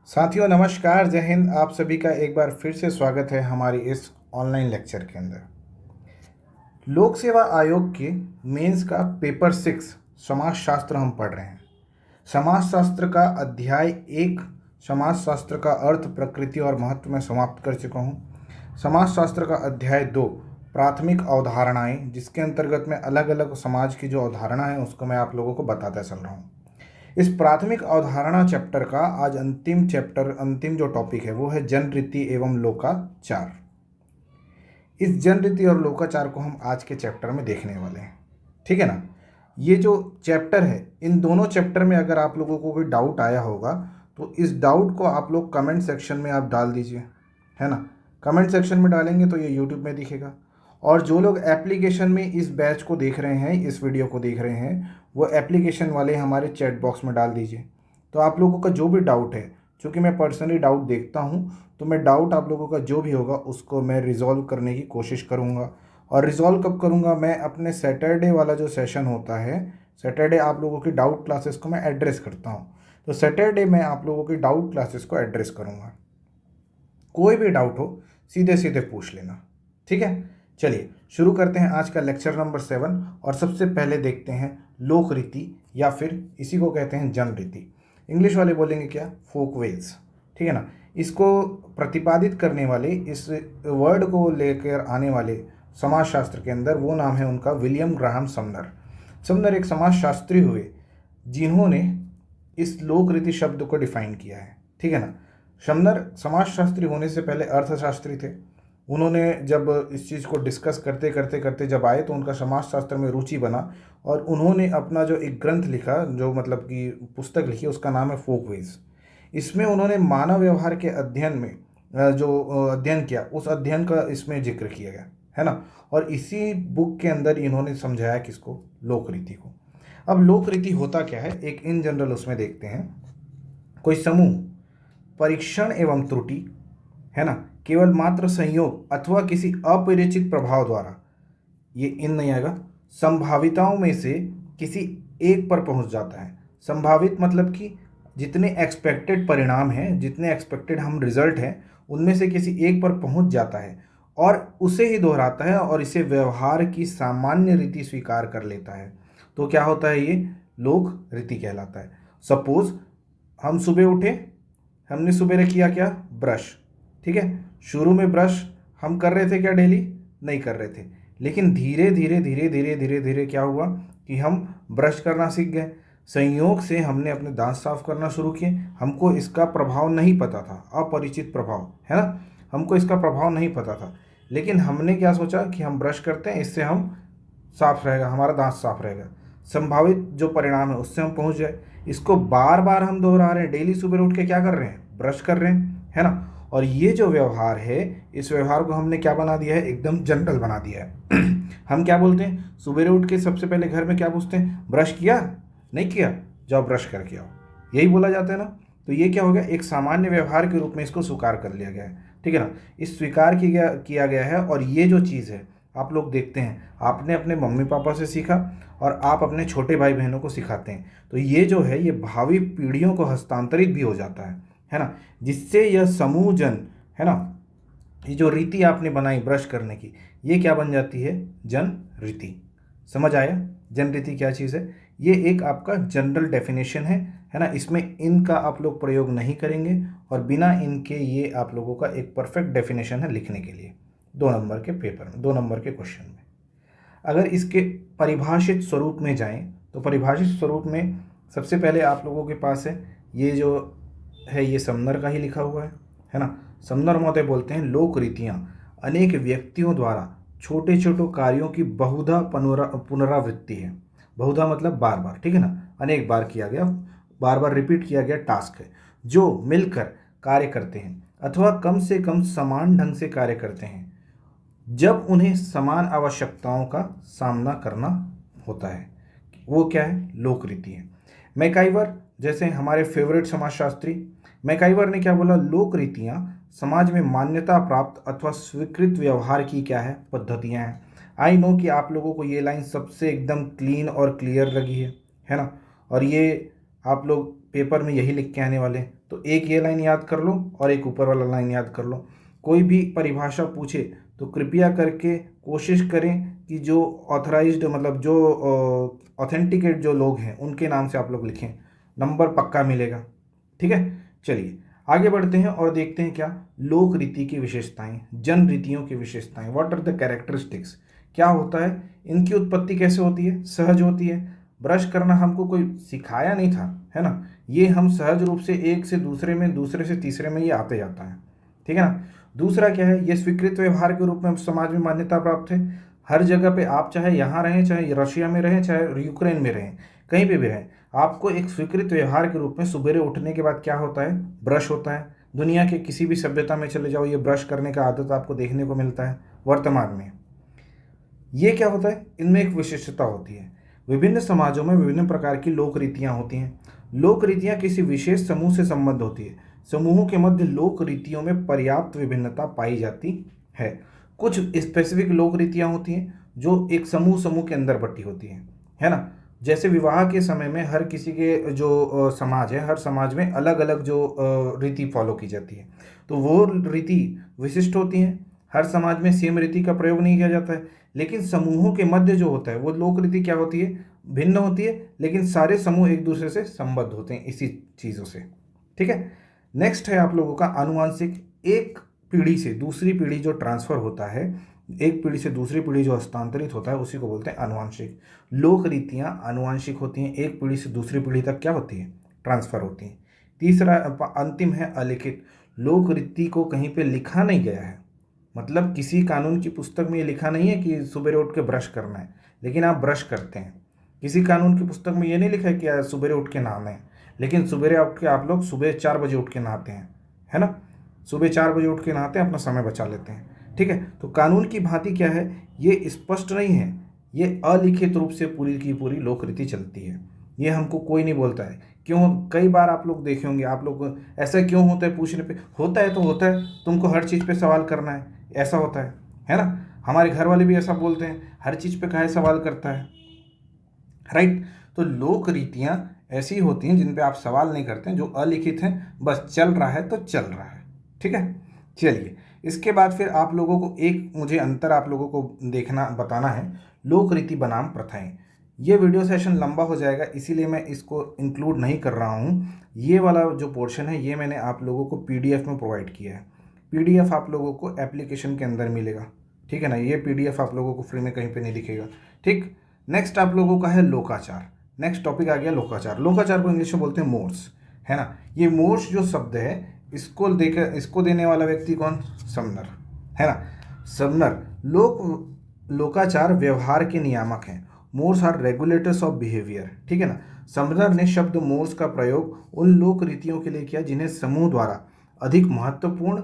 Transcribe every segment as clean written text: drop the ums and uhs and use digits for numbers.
साथियों नमस्कार, जय हिंद। आप सभी का एक बार फिर से स्वागत है हमारी इस ऑनलाइन लेक्चर के अंदर। लोक सेवा आयोग के मेंस का पेपर 6 समाज शास्त्र हम पढ़ रहे हैं। समाज शास्त्र का अध्याय 1 समाज शास्त्र का अर्थ, प्रकृति और महत्व में समाप्त कर चुका हूँ। समाज शास्त्र का अध्याय 2 प्राथमिक अवधारणाएं, जिसके अंतर्गत में अलग अलग समाज की जो अवधारणा है उसको मैं आप लोगों को बताता चल रहा हूँ। इस प्राथमिक अवधारणा चैप्टर का आज अंतिम जो टॉपिक है वो है जन रीति एवं लोकाचार। इस जन रीति और लोकाचार को हम आज के चैप्टर में देखने वाले हैं, ठीक है ना। ये जो चैप्टर है, इन दोनों चैप्टर में अगर आप लोगों को कोई डाउट आया होगा तो इस डाउट को आप लोग कमेंट सेक्शन में आप डाल दीजिए, है ना। कमेंट सेक्शन में डालेंगे तो ये यूट्यूब में दिखेगा, और जो लोग एप्लीकेशन में इस बैच को देख रहे हैं, इस वीडियो को देख रहे हैं, वो एप्लीकेशन वाले हमारे चैट बॉक्स में डाल दीजिए। तो आप लोगों का जो भी डाउट है, क्योंकि मैं पर्सनली डाउट देखता हूँ, तो मैं डाउट आप लोगों का जो भी होगा उसको मैं रिजॉल्व करने की कोशिश करूँगा। और रिजॉल्व कब करूँगा? मैं अपने सैटरडे वाला जो सेशन होता है, सैटरडे आप लोगों की डाउट क्लासेस को मैं एड्रेस करता हूँ। तो सैटरडे मैं आप लोगों की डाउट क्लासेस को एड्रेस करूँगा। कोई भी डाउट हो सीधे सीधे पूछ लेना, ठीक है। चलिए शुरू करते हैं आज का लेक्चर नंबर 7। और सबसे पहले देखते हैं लोक रीति, या फिर इसी को कहते हैं जन रीति। इंग्लिश वाले बोलेंगे क्या? फोक वेज, ठीक है ना। इसको प्रतिपादित करने वाले, इस वर्ड को लेकर आने वाले समाज शास्त्र के अंदर, वो नाम है उनका विलियम ग्राहम समनर। समनर एक समाज शास्त्री हुए जिन्होंने इस लोक रीति शब्द को डिफाइन किया है, ठीक है ना। समनर समाज शास्त्री होने से पहले अर्थशास्त्री थे। उन्होंने जब इस चीज़ को डिस्कस करते करते करते जब आए तो उनका समाज शास्त्र में रुचि बना, और उन्होंने अपना जो एक ग्रंथ लिखा, जो मतलब कि पुस्तक लिखी, उसका नाम है फोकवेज। इसमें उन्होंने मानव व्यवहार के अध्ययन में जो अध्ययन किया, उस अध्ययन का इसमें जिक्र किया गया है ना। और इसी बुक के अंदर इन्होंने समझाया किसको? लोक रीति को। अब लोक रीति होता क्या है, एक इन जनरल उसमें देखते हैं। कोई समूह परीक्षण एवं त्रुटि, है ना, केवल मात्र संयोग अथवा किसी अपरिचित प्रभाव द्वारा, ये इन नहीं आएगा, संभाविताओं में से किसी एक पर पहुंच जाता है। संभावित मतलब कि जितने एक्सपेक्टेड परिणाम हैं, जितने एक्सपेक्टेड हम रिजल्ट हैं, उनमें से किसी एक पर पहुंच जाता है और उसे ही दोहराता है और इसे व्यवहार की सामान्य रीति स्वीकार कर लेता है। तो क्या होता है? ये लोक रीति कहलाता है। सपोज हम सुबह उठे, हमने सुबह किया क्या? ब्रश, ठीक है। शुरू में ब्रश हम कर रहे थे क्या डेली? नहीं कर रहे थे, लेकिन धीरे धीरे धीरे धीरे धीरे धीरे क्या हुआ कि हम ब्रश करना सीख गए। संयोग से हमने अपने दांत साफ करना शुरू किए। हमको इसका प्रभाव नहीं पता था, अपरिचित प्रभाव है ना, हमको इसका प्रभाव नहीं पता था, लेकिन हमने क्या सोचा कि हम ब्रश करते हैं, इससे हम साफ रहेगा, हमारा दांत साफ रहेगा। संभावित जो परिणाम है उससे हम पहुंच जाए। इसको बार बार हम दोहरा रहे हैं, डेली सुबह उठ के क्या कर रहे हैं? ब्रश कर रहे हैं, है ना। और ये जो व्यवहार है, इस व्यवहार को हमने क्या बना दिया है? एकदम जनरल बना दिया है। हम क्या बोलते हैं? सुबह उठ के सबसे पहले घर में क्या पूछते हैं? ब्रश किया? नहीं किया? जाओ ब्रश करके आओ, यही बोला जाता है ना। तो ये क्या हो गया? एक सामान्य व्यवहार के रूप में इसको स्वीकार कर लिया गया है, ठीक है ना। इस स्वीकार किया गया है। और ये जो चीज़ है, आप लोग देखते हैं, आपने अपने मम्मी पापा से सीखा और आप अपने छोटे भाई बहनों को सिखाते हैं, तो ये जो है ये भावी पीढ़ियों को हस्तांतरित भी हो जाता है ना। जिससे यह समूह जन, है ना, ये जो रीति आपने बनाई ब्रश करने की, ये क्या बन जाती है? जन रीति। समझ आया जन रीति क्या चीज़ है? ये एक आपका जनरल डेफिनेशन है ना। इसमें इनका आप लोग प्रयोग नहीं करेंगे, और बिना इनके ये आप लोगों का एक परफेक्ट डेफिनेशन है लिखने के लिए 2 नंबर के पेपर में, 2 नंबर के क्वेश्चन में। अगर इसके परिभाषित स्वरूप में जाएं, तो परिभाषित स्वरूप में सबसे पहले आप लोगों के पास है, ये जो है ये समनर का ही लिखा हुआ है ना। समनर महोदय बोलते हैं, लोक रीतियाँ अनेक व्यक्तियों द्वारा छोटे छोटे कार्यों की बहुधा पुनरावृत्ति है। बहुधा मतलब बार बार, ठीक है ना, अनेक बार किया गया, बार बार रिपीट किया गया टास्क है, जो मिलकर कार्य करते हैं अथवा कम से कम समान ढंग से कार्य करते हैं, जब उन्हें समान आवश्यकताओं का सामना करना होता है। वो क्या है? लोक रीति है। मैकाइवर जैसे हमारे फेवरेट समाजशास्त्री, मैकाइवर ने क्या बोला? लोक रीतियाँ समाज में मान्यता प्राप्त अथवा स्वीकृत व्यवहार की क्या है? पद्धतियाँ हैं। आई नो कि आप लोगों को ये लाइन सबसे एकदम क्लीन और क्लियर लगी है ना। और ये आप लोग पेपर में यही लिख के आने वाले हैं। तो एक ये लाइन याद कर लो और एक ऊपर वाला लाइन याद कर लो। कोई भी परिभाषा पूछे तो कृपया करके कोशिश करें कि जो ऑथराइज्ड मतलब जो ऑथेंटिकेट जो लोग हैं उनके नाम से आप लोग लिखें, नंबर पक्का मिलेगा। ठीक है, चलिए आगे बढ़ते हैं और देखते हैं क्या लोक रीति की विशेषताएं, जन रीतियों की विशेषताएं। व्हाट आर द कैरेक्टरिस्टिक्स, क्या होता है, इनकी उत्पत्ति कैसे होती है, सहज होती है। ब्रश करना हमको कोई सिखाया नहीं था, है ना, ये हम सहज रूप से एक से दूसरे में, दूसरे से तीसरे में ये आते जाता है। ठीक है ना। दूसरा क्या है, ये स्वीकृत व्यवहार के रूप में समाज में मान्यता प्राप्त है। हर जगह पे आप चाहे यहाँ रहें, चाहे रशिया में रहें, चाहे यूक्रेन में रहें, कहीं पे भी रहें, आपको एक स्वीकृत व्यवहार के रूप में सुबह उठने के बाद क्या होता है, ब्रश होता है। दुनिया के किसी भी सभ्यता में चले जाओ, ये ब्रश करने का आदत आपको देखने को मिलता है वर्तमान में। ये क्या होता है, इनमें एक विशिष्टता होती है। विभिन्न समाजों में विभिन्न प्रकार की लोक रीतियाँ होती हैं। लोक रीतियाँ किसी विशेष समूह से संबद्ध होती है। समूहों के मध्य लोक रीतियों में पर्याप्त विभिन्नता पाई जाती है। कुछ स्पेसिफिक लोक रीतियाँ होती हैं जो एक समूह के अंदर बटी होती हैं, है ना। जैसे विवाह के समय में हर किसी के जो समाज है, हर समाज में अलग अलग जो रीति फॉलो की जाती है, तो वो रीति विशिष्ट होती हैं। हर समाज में सेम रीति का प्रयोग नहीं किया जाता है। लेकिन समूहों के मध्य जो होता है वो लोक रीति क्या होती है, भिन्न होती है, लेकिन सारे समूह एक दूसरे से संबद्ध होते हैं इसी चीज़ों से। ठीक है, नेक्स्ट है आप लोगों का आनुवांशिक। एक पीढ़ी से दूसरी पीढ़ी जो ट्रांसफर होता है, एक पीढ़ी से दूसरी पीढ़ी जो हस्तांतरित होता है, उसी को बोलते हैं आनुवांशिक। लोक रीतियाँ आनुवांशिक होती हैं, एक पीढ़ी से दूसरी पीढ़ी तक क्या होती है, ट्रांसफर होती हैं। तीसरा अंतिम है अलिखित। लोक रीति को कहीं पे लिखा नहीं गया है, मतलब किसी कानून की पुस्तक में ये लिखा नहीं है कि सुबह उठ के ब्रश करना है, लेकिन आप ब्रश करते हैं। किसी कानून की पुस्तक में ये नहीं लिखा है कि सुबह उठ के नहाना है, लेकिन सुबह उठ के आप लोग सुबह 4 बजे उठ के नहाते हैं, है ना। सुबह 4 बजे उठ के नहाते हैं, अपना समय बचा लेते हैं। ठीक है, तो कानून की भांति क्या है, ये स्पष्ट नहीं है, ये अलिखित रूप से पूरी की पूरी लोक रीति चलती है। ये हमको कोई नहीं बोलता है। क्यों, कई बार आप लोग देखे होंगे, आप लोग ऐसा क्यों होता है पूछने पे, होता है तो होता है, तुमको हर चीज़ पे सवाल करना है, ऐसा होता है ना। हमारे घर वाले भी ऐसा बोलते हैं, हर चीज़ पे काहे सवाल करता है, राइट। तो लोक रीतियाँ ऐसी होती हैं जिन पे आप सवाल नहीं करते हैं, जो अलिखित हैं, बस चल रहा है तो चल रहा है। ठीक है, चलिए इसके बाद फिर आप लोगों को एक मुझे अंतर आप लोगों को देखना बताना है, लोक रीति बनाम प्रथाएं। ये वीडियो सेशन लंबा हो जाएगा, इसीलिए मैं इसको इंक्लूड नहीं कर रहा हूँ। ये वाला जो पोर्शन है ये मैंने आप लोगों को पीडीएफ में प्रोवाइड किया है। पीडीएफ आप लोगों को एप्लीकेशन के अंदर मिलेगा, ठीक है ना। ये पीडीएफ आप लोगों को फ्री में कहीं पे नहीं दिखेगा। ठीक, नेक्स्ट आप लोगों का है लोकाचार। नेक्स्ट टॉपिक आ गया लोकाचार। लोकाचार को इंग्लिश में बोलते हैं मोर्स, है ना। ये मोर्स जो शब्द है, इसको देने वाला व्यक्ति कौन, समनर, है ना। समनर। लोकाचार व्यवहार के नियामक हैं। Mores are regulators of behaviour, ठीक है ना। समनर ने शब्द मोर्स का प्रयोग उन लोक रीतियों के लिए किया जिन्हें समूह द्वारा अधिक महत्वपूर्ण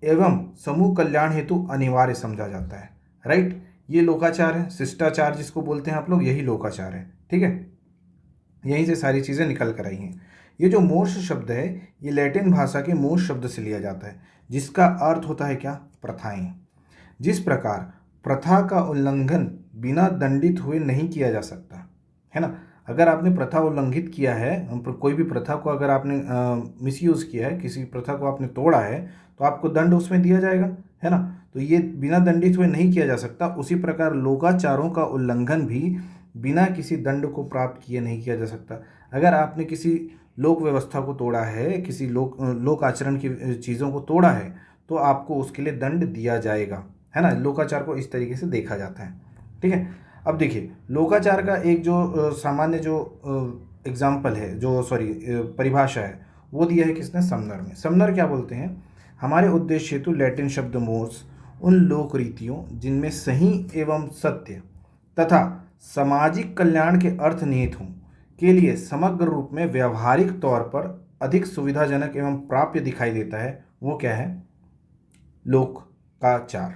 एवं समूह कल्याण हेतु अनिवार्य समझा जाता है, राइट। ये लोकाचार है, शिष्टाचार जिसको बोलते हैं आप लोग, यही लोकाचार है। ठीक है, यहीं से सारी चीज़ें निकल कर आई हैं। ये जो मोर्स शब्द है, ये लैटिन भाषा के मोर्स शब्द से लिया जाता है, जिसका अर्थ होता है क्या, प्रथाएं। जिस प्रकार प्रथा का उल्लंघन बिना दंडित हुए नहीं किया जा सकता, है ना। अगर आपने प्रथा उल्लंघित किया है, कोई भी प्रथा को अगर आपने मिसयूज़ किया है, किसी प्रथा को आपने तोड़ा है, तो आपको दंड उसमें दिया जाएगा, है ना। तो ये बिना दंडित हुए नहीं किया जा सकता। उसी प्रकार लोकाचारों का उल्लंघन भी बिना किसी दंड को प्राप्त किए नहीं किया जा सकता। अगर आपने किसी लोक व्यवस्था को तोड़ा है, किसी लोक आचरण की चीज़ों को तोड़ा है, तो आपको उसके लिए दंड दिया जाएगा, है ना। लोकाचार को इस तरीके से देखा जाता है। ठीक है, अब देखिए लोकाचार का एक जो सामान्य जो एग्जाम्पल है, जो परिभाषा है, वो दिया है किसने, समनर ने। समनर क्या बोलते हैं, हमारे उद्देश्य हेतु लैटिन शब्द मोर्स उन लोक रीतियों जिनमें सही एवं सत्य तथा सामाजिक कल्याण के अर्थ निहित हों के लिए समग्र रूप में व्यावहारिक तौर पर अधिक सुविधाजनक एवं प्राप्य दिखाई देता है, वो क्या है, लोकाचार।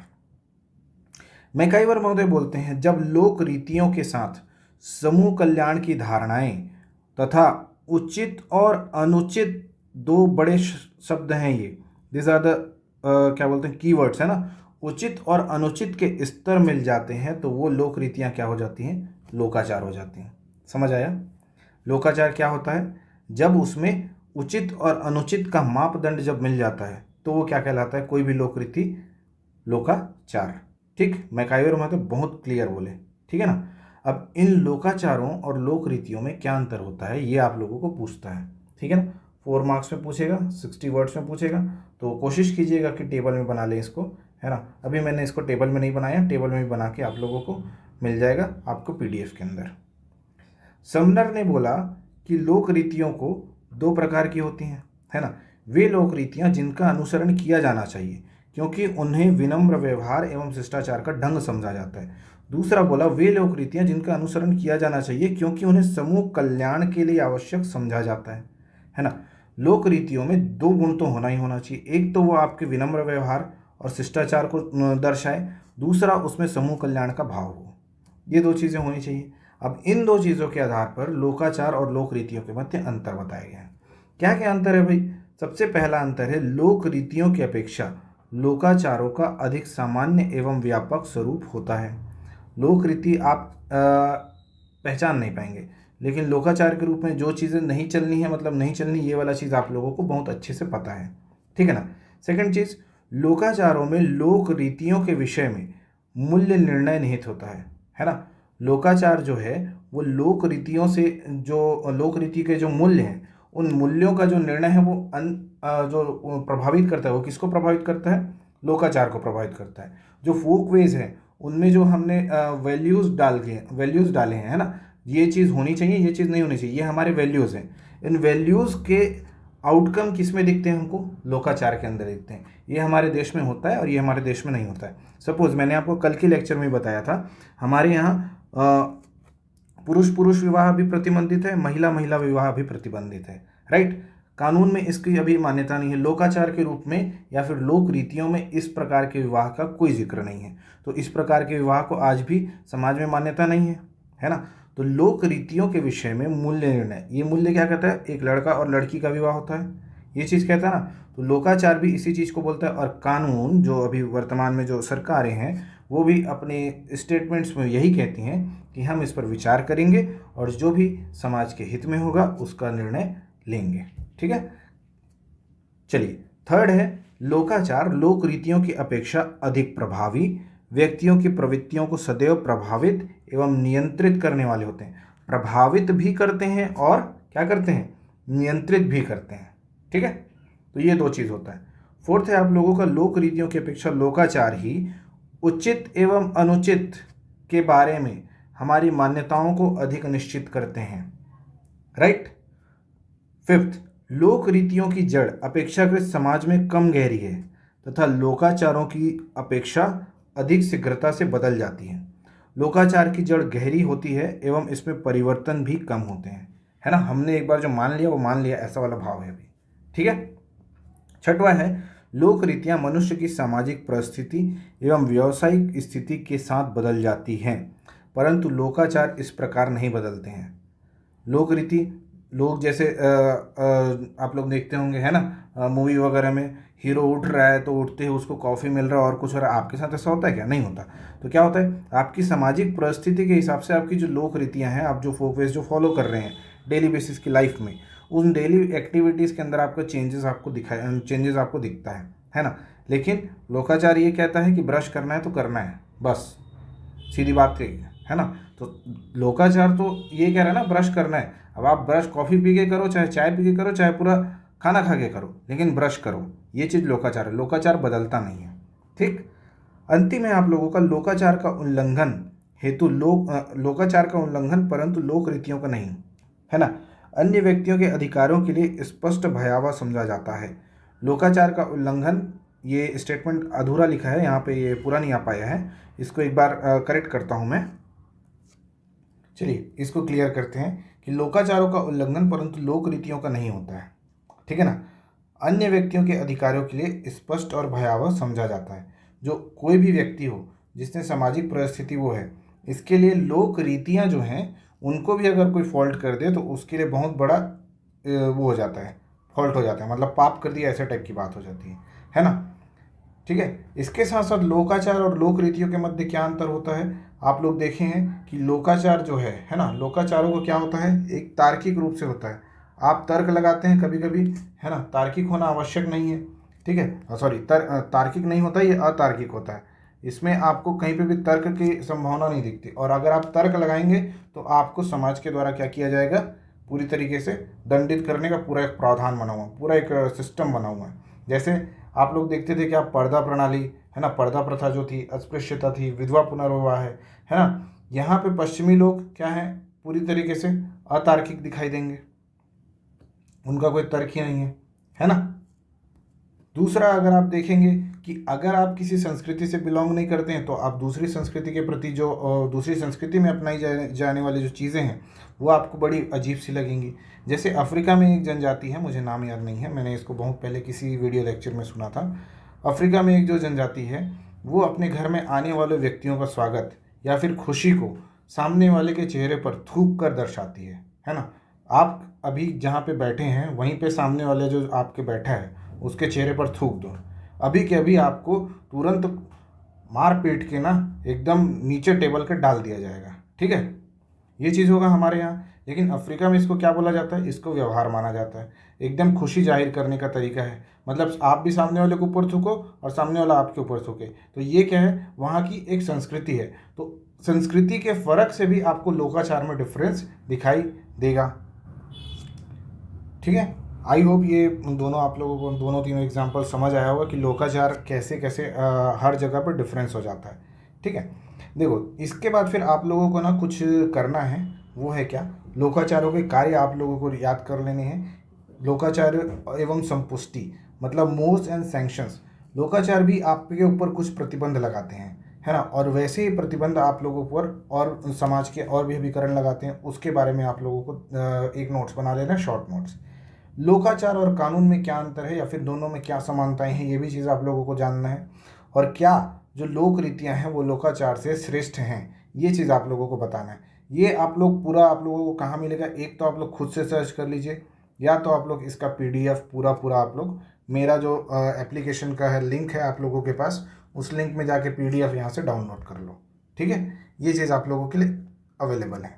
मैकाइवर महोदय बोलते हैं, जब लोक रीतियों के साथ समूह कल्याण की धारणाएं तथा उचित और अनुचित दो बड़े शब्द हैं, ये दिस आर द क्या बोलते हैं, कीवर्ड्स, है ना। उचित और अनुचित के स्तर मिल जाते हैं तो वो लोक रीतियाँ क्या हो जाती हैं, लोकाचार हो जाती हैं। समझ आया। लोकाचार क्या होता है, जब उसमें उचित और अनुचित का मापदंड जब मिल जाता है तो वो क्या कहलाता है, कोई भी लोकरीति लोकाचार। ठीक, मैकाइवर मतलब बहुत क्लियर बोले, ठीक है ना। अब इन लोकाचारों और लोक रीतियों में क्या अंतर होता है ये आप लोगों को पूछता है, ठीक है ना। 4 मार्क्स में पूछेगा, 60 वर्ड्स में पूछेगा, तो कोशिश कीजिएगा कि टेबल में बना लें इसको, है ना। अभी मैंने इसको टेबल में नहीं बनाया, टेबल में भी बना के आप लोगों को मिल जाएगा आपको पीडीएफ के अंदर। समनर ने बोला कि लोक रीतियों को 2 प्रकार की होती हैं, है ना। वे लोक रीतियाँ जिनका अनुसरण किया जाना चाहिए क्योंकि उन्हें विनम्र व्यवहार एवं शिष्टाचार का ढंग समझा जाता है। दूसरा बोला वे लोक रीतियाँ जिनका अनुसरण किया जाना चाहिए क्योंकि उन्हें समूह कल्याण के लिए आवश्यक समझा जाता है ना। लोक रीतियों में 2 गुण तो होना ही होना चाहिए, एक तो वो आपके विनम्र व्यवहार और शिष्टाचार को दर्शाए, दूसरा उसमें समूह कल्याण का भाव हो। ये 2 चीज़ें होनी चाहिए। अब इन 2 चीज़ों के आधार पर लोकाचार और लोक रीतियों के मध्य अंतर बताया गया है। क्या क्या अंतर है भाई? सबसे पहला अंतर है लोक रीतियों की अपेक्षा लोकाचारों का अधिक सामान्य एवं व्यापक स्वरूप होता है। लोक रीति आप पहचान नहीं पाएंगे, लेकिन लोकाचार के रूप में जो चीज़ें नहीं चलनी है मतलब नहीं चलनी, ये वाला चीज़ आप लोगों को बहुत अच्छे से पता है, ठीक है ना। सेकंड चीज़, लोकाचारों में लोक रीतियों के विषय में मूल्य निर्णय निहित होता है ना। लोकाचार जो है वो लोक रीतियों से, जो लोक रीति के जो मूल्य हैं उन मूल्यों का जो निर्णय है वो जो प्रभावित करता है, वो किसको प्रभावित करता है? लोकाचार को प्रभावित करता है। जो फोक वेज है उनमें जो हमने वैल्यूज़ डाले हैं, है ना, ये चीज़ होनी चाहिए, ये चीज़ नहीं होनी चाहिए, ये हमारे वैल्यूज़ हैं। इन वैल्यूज़ के आउटकम किस में दिखते हैं? हमको लोकाचार के अंदर दिखते हैं। ये हमारे देश में होता है और ये हमारे देश में नहीं होता है। सपोज मैंने आपको कल के लेक्चर में बताया था, हमारे यहाँ पुरुष पुरुष विवाह भी प्रतिबंधित है, महिला महिला विवाह भी प्रतिबंधित है, राइट। कानून में इसकी अभी मान्यता नहीं है। लोकाचार के रूप में या फिर लोक रीतियों में इस प्रकार के विवाह का कोई जिक्र नहीं है। तो इस प्रकार के विवाह को आज भी समाज में मान्यता नहीं है ना। तो लोक रीतियों के विषय में मूल्य निर्णय, ये मूल्य क्या कहता है? एक लड़का और लड़की का विवाह होता है, ये चीज़ कहता है ना। तो लोकाचार भी इसी चीज़ को बोलता है। और कानून जो अभी वर्तमान में जो सरकारें हैं वो भी अपने स्टेटमेंट्स में यही कहती हैं कि हम इस पर विचार करेंगे और जो भी समाज के हित में होगा उसका निर्णय लेंगे, ठीक है। चलिए, थर्ड है लोकाचार लोक रीतियों की अपेक्षा अधिक प्रभावी, व्यक्तियों की प्रवृत्तियों को सदैव प्रभावित एवं नियंत्रित करने वाले होते हैं। प्रभावित भी करते हैं और क्या करते हैं? नियंत्रित भी करते हैं, ठीक है। तो ये 2 चीज़ होता है। फोर्थ है आप लोगों का लोक रीतियों की अपेक्षा लोकाचार ही उचित एवं अनुचित के बारे में हमारी मान्यताओं को अधिक निश्चित करते हैं, राइट। फिफ्थ, लोक रीतियों की जड़ अपेक्षाकृत समाज में कम गहरी है तथा लोकाचारों की अपेक्षा अधिक शीघ्रता से बदल जाती है। लोकाचार की जड़ गहरी होती है एवं इसमें परिवर्तन भी कम होते हैं, है ना। हमने एक बार जो मान लिया वो मान लिया, ऐसा वाला भाव है अभी, ठीक है। छठवां है लोक रीतियाँ मनुष्य की सामाजिक परिस्थिति एवं व्यावसायिक स्थिति के साथ बदल जाती हैं, परंतु लोकाचार इस प्रकार नहीं बदलते हैं। लोक रीति, लोग जैसे आप लोग देखते होंगे, है ना, मूवी वगैरह में हीरो उठ रहा है तो उठते ही उसको कॉफ़ी मिल रहा है और कुछ हो रहा है। आपके साथ ऐसा होता है क्या? नहीं होता। तो क्या होता है, आपकी सामाजिक परिस्थिति के हिसाब से आपकी जो लोक रीतियाँ हैं, आप जो फोकवेज जो फॉलो कर रहे हैं डेली बेसिस की लाइफ में, उन डेली एक्टिविटीज़ के अंदर आपका चेंजेस आपको दिखता है ना। लेकिन लोकाचार ये कहता है कि ब्रश करना है तो करना है, बस सीधी बात है ना। तो लोकाचार तो ये कह रहा है ना ब्रश करना है। अब आप ब्रश कॉफ़ी पी के करो, चाहे चाय पी के करो, चाहे पूरा खाना खा के करो, लेकिन ब्रश करो, ये चीज़ लोकाचार है। लोकाचार बदलता नहीं है, ठीक। अंतिम है आप लोगों का लोकाचार का उल्लंघन हेतु लोकाचार का उल्लंघन परंतु लोक रीतियों का नहीं, है ना। अन्य व्यक्तियों के अधिकारों के लिए स्पष्ट भयावह समझा जाता है। लोकाचार का उल्लंघन, ये स्टेटमेंट अधूरा लिखा है यहाँ पे, ये पूरा नहीं आ पाया है, इसको एक बार करेक्ट करता हूँ मैं। चलिए इसको क्लियर करते हैं कि लोकाचारों का उल्लंघन परंतु लोक रीतियों का नहीं होता है, ठीक है ना। अन्य व्यक्तियों के अधिकारों के लिए स्पष्ट और भयावह समझा जाता है। जो कोई भी व्यक्ति हो जिसने सामाजिक परिस्थिति वो है, इसके लिए लोक रीतियाँ जो हैं उनको भी अगर कोई फॉल्ट कर दे तो उसके लिए बहुत बड़ा वो हो जाता है, फॉल्ट हो जाता है, मतलब पाप कर दिया ऐसे टाइप की बात हो जाती है ना, ठीक है। इसके साथ साथ लोकाचार और लोक रीतियों के मध्य क्या अंतर होता है? आप लोग देखे हैं कि लोकाचार जो है ना, लोकाचारों को क्या होता है, एक तार्किक रूप से होता है। आप तर्क लगाते हैं कभी कभी, है ना, तार्किक होना आवश्यक नहीं है, ठीक है, सॉरी तार्किक नहीं होता, ये अतार्किक होता है। इसमें आपको कहीं पे भी तर्क की संभावना नहीं दिखती, और अगर आप तर्क लगाएंगे तो आपको समाज के द्वारा क्या किया जाएगा, पूरी तरीके से दंडित करने का पूरा एक प्रावधान बना हुआ है, पूरा एक सिस्टम बना हुआ है। जैसे आप लोग देखते थे कि आप पर्दा प्रणाली, है ना, पर्दा प्रथा जो थी, अस्पृश्यता थी, विधवा पुनर्विवाह है ना, यहाँ पे पश्चिमी लोग क्या है, पूरी तरीके से अतार्किक दिखाई देंगे, उनका कोई तर्क ही नहीं है ना। दूसरा, अगर आप देखेंगे कि अगर आप किसी संस्कृति से बिलोंग नहीं करते हैं तो आप दूसरी संस्कृति के प्रति जो दूसरी संस्कृति में अपनाई जाने वाली जो चीज़ें हैं वो आपको बड़ी अजीब सी लगेंगी। जैसे अफ्रीका में एक जनजाति है, मुझे नाम याद नहीं है, मैंने इसको बहुत पहले किसी वीडियो लेक्चर में सुना था। अफ्रीका में एक जो जनजाति है वो अपने घर में आने वाले व्यक्तियों का स्वागत या फिर खुशी को सामने वाले के चेहरे पर थूक कर दर्शाती है ना। आप अभी जहाँ पे बैठे हैं वहीं पे सामने वाले जो आपके बैठा है उसके चेहरे पर थूक दो, अभी के अभी आपको तुरंत मार पीट के ना एकदम नीचे टेबल के डाल दिया जाएगा, ठीक है। ये चीज़ होगा हमारे यहाँ, लेकिन अफ्रीका में इसको क्या बोला जाता है, इसको व्यवहार माना जाता है, एकदम खुशी जाहिर करने का तरीका है। मतलब आप भी सामने वाले के ऊपर थूको और सामने वाला आपके ऊपर थूके, तो ये क्या है, वहाँ की एक संस्कृति है। तो संस्कृति के फ़र्क से भी आपको लोकाचार में डिफरेंस दिखाई देगा, ठीक है। आई होप ये दोनों आप लोगों को दोनों तीनों एग्जाम्पल समझ आया होगा कि लोकाचार कैसे कैसे हर जगह पर डिफरेंस हो जाता है, ठीक है। देखो, इसके बाद फिर आप लोगों को ना कुछ करना है, वो है क्या, लोकाचारों के कार्य आप लोगों को याद कर लेने हैं। लोकाचार एवं संपुष्टि मतलब मोर्स एंड सैंक्शंस। लोकाचार भी आपके ऊपर कुछ प्रतिबंध लगाते हैं, है ना, और वैसे ही प्रतिबंध आप लोगों पर और समाज के और भी अभिकरण लगाते हैं, उसके बारे में आप लोगों को एक नोट्स बना लेना, शॉर्ट नोट्स। लोकाचार और कानून में क्या अंतर है या फिर दोनों में क्या समानताएं हैं, ये भी चीज़ आप लोगों को जानना है। और क्या जो लोक रीतियाँ हैं वो लोकाचार से श्रेष्ठ हैं, ये चीज़ आप लोगों को बताना है। ये आप लोग पूरा आप लोगों को कहाँ मिलेगा, एक तो आप लोग खुद से सर्च कर लीजिए, या तो आप लोग इसका PDF पूरा आप लोग, मेरा जो एप्लीकेशन का है लिंक है आप लोगों के पास, उस लिंक में जाके PDF यहाँ से डाउनलोड कर लो, ठीक है। ये चीज़ आप लोगों के लिए अवेलेबल है।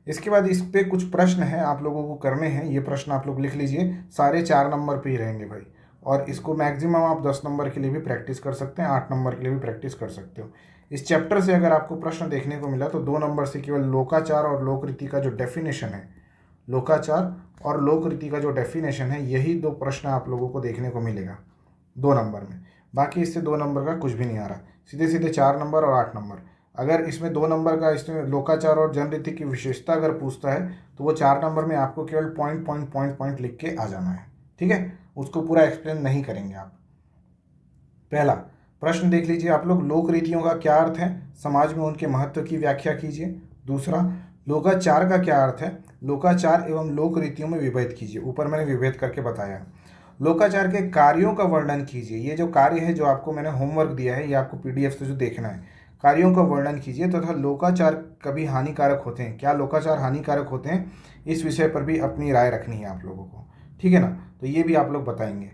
इसके बाद इस पे कुछ प्रश्न हैं आप लोगों को करने हैं, ये प्रश्न आप लोग लिख लीजिए, सारे 4 नंबर पे ही रहेंगे भाई, और इसको मैक्सिमम आप 10 नंबर के लिए भी प्रैक्टिस कर सकते हैं, 8 नंबर के लिए भी प्रैक्टिस कर सकते हो। इस चैप्टर से अगर आपको प्रश्न देखने को मिला तो 2 नंबर से केवल लोकाचार और लोकरीति का जो डेफिनेशन है, लोकाचार और लोकरीति का जो डेफिनेशन है, यही 2 प्रश्न आप लोगों को देखने को मिलेगा 2 नंबर में। बाकी इससे 2 नंबर का कुछ भी नहीं आ रहा, सीधे सीधे 4 नंबर और 8 नंबर। अगर इसमें 2 नंबर का, इसमें लोकाचार और जनरीति की विशेषता अगर पूछता है तो वो 4 नंबर में आपको केवल पॉइंट लिख के आ जाना है, ठीक है। उसको पूरा एक्सप्लेन नहीं करेंगे आप। पहला प्रश्न देख लीजिए आप लोग, लोक रीतियों का क्या अर्थ है, समाज में उनके महत्व की व्याख्या कीजिए। दूसरा, लोकाचार का क्या अर्थ है, लोकाचार एवं लोक रीतियों में विभेद कीजिए, ऊपर मैंने विभेद करके बताया। लोकाचार के कार्यों का वर्णन कीजिए, ये जो कार्य है जो आपको मैंने होमवर्क दिया है, ये आपको PDF से जो देखना है, कार्यों का वर्णन कीजिए। तथा लोकाचार कभी हानिकारक होते हैं, क्या लोकाचार हानिकारक होते हैं, इस विषय पर भी अपनी राय रखनी है आप लोगों को, ठीक है ना, तो ये भी आप लोग बताएंगे।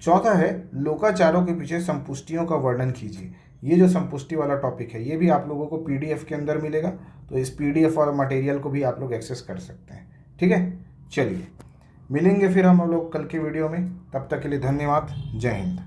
चौथा है, लोकाचारों के पीछे संपुष्टियों का वर्णन कीजिए। ये जो संपुष्टि वाला टॉपिक है ये भी आप लोगों को PDF के अंदर मिलेगा, तो इस PDF और मटेरियल को भी आप लोग एक्सेस कर सकते हैं, ठीक है। चलिए मिलेंगे फिर हम लोग कल के वीडियो में, तब तक के लिए धन्यवाद, जय हिंद।